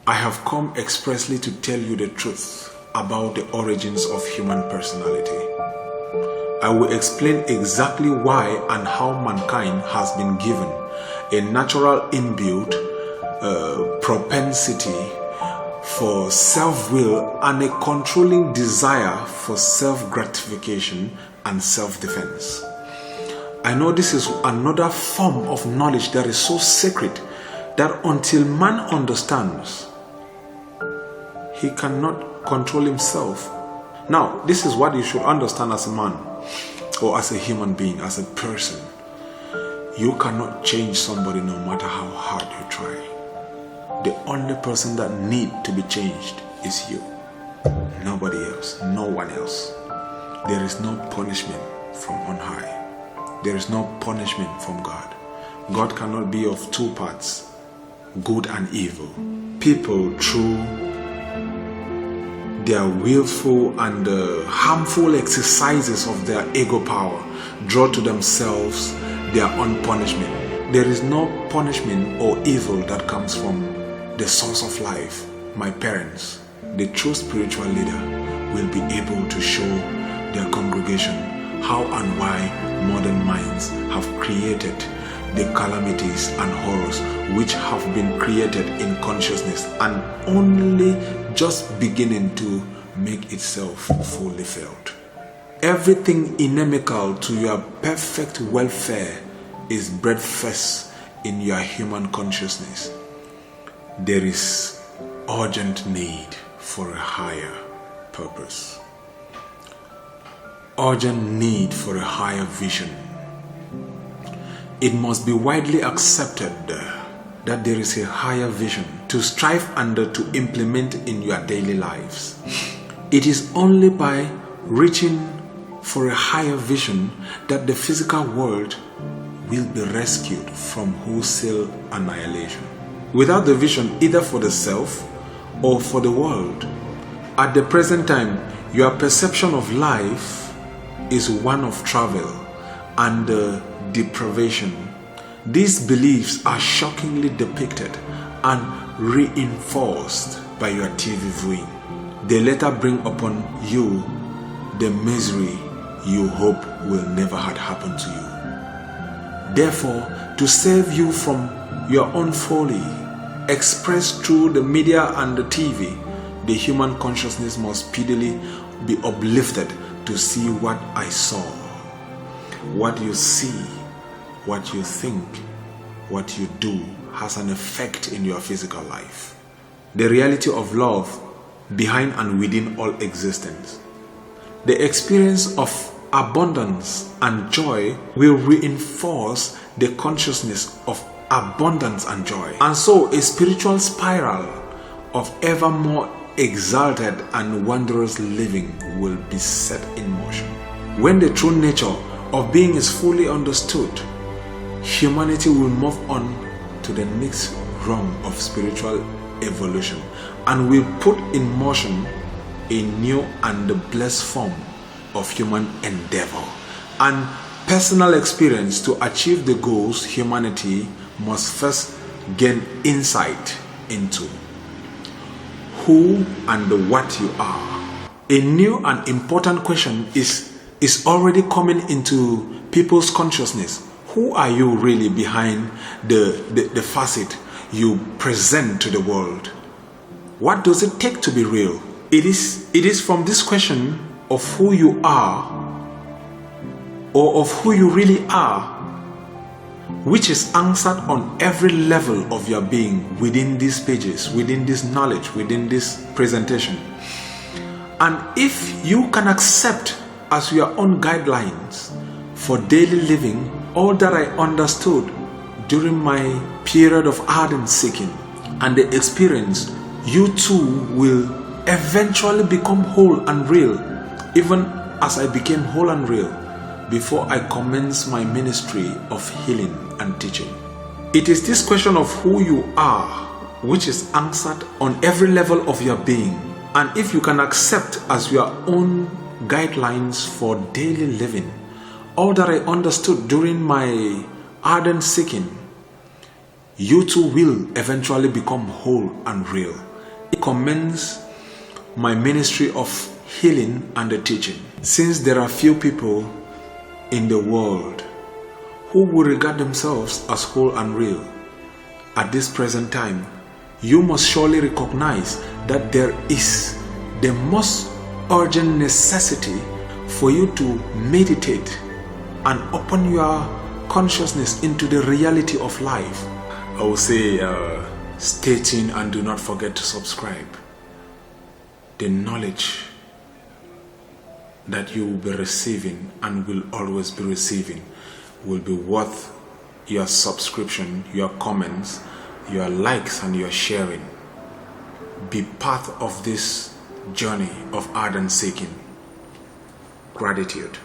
I have come expressly to tell you the truth about the origins of human personality. I will explain exactly why and how mankind has been given a natural inbuilt propensity for self-will and a controlling desire for self-gratification and self-defense. I know this is another form of knowledge that is so sacred that until man understands, he cannot control himself. Now, this is what you should understand as a man or as a human being, as a person. You cannot change somebody no matter how hard you try. The only person that needs to be changed is you. Nobody else, no one else. There is no punishment from on high. There is no punishment from God. God cannot be of two parts, good and evil. People, through their willful and harmful exercises of their ego power, draw to themselves their own punishment. There is no punishment or evil that comes from the source of life, my parents. The true spiritual leader will be able to show their congregation how and why modern minds have created the calamities and horrors which have been created in consciousness and only just beginning to make itself fully felt. Everything inimical to your perfect welfare is bred first in your human consciousness. There is urgent need for a higher purpose. Urgent need for a higher vision. It must be widely accepted that there is a higher vision to strive under to implement in your daily lives. It is only by reaching for a higher vision that the physical world will be rescued from wholesale annihilation. Without the vision either for the self or for the world, at the present time, your perception of life is one of travel and deprivation. These beliefs are shockingly depicted and reinforced by your TV viewing. They later bring upon you the misery you hope will never have happened to you. Therefore, to save you from your own folly, expressed through the media and the TV, the human consciousness must speedily be uplifted to see what I saw. What you see, what you think, what you do has an effect in your physical life. The reality of love behind and within all existence. The experience of abundance and joy will reinforce the consciousness of abundance and joy. And so a spiritual spiral of ever more exalted and wondrous living will be set in motion. When the true nature of being is fully understood, humanity will move on to the next rung of spiritual evolution and will put in motion a new and blessed form of human endeavor and personal experience. To achieve the goals, humanity must first gain insight into who and what you are. A new and important question is already coming into people's consciousness. Who are you really behind the facet you present to the world? What does it take to be real? It is from this question of who you are or of who you really are, which is answered on every level of your being within these pages, within this knowledge, within this presentation. And if you can accept as your own guidelines for daily living all that I understood during my period of ardent seeking and the experience, you too will eventually become whole and real, even as I became whole and real before I commenced my ministry of healing and teaching. It is this question of who you are which is answered on every level of your being. And if you can accept as your own guidelines for daily living all that I understood during my ardent seeking, you too will eventually become whole and real commence my ministry of healing and the teaching. Since there are few people in the world who will regard themselves as whole and real at this present time, you must surely recognize that there is the most urgent necessity for you to meditate and open your consciousness into the reality of life. I will say, stay tuned and do not forget to subscribe. The knowledge that you will be receiving and will always be receiving will be worth your subscription, your comments, your likes and your sharing. Be part of this journey of ardent seeking. Gratitude.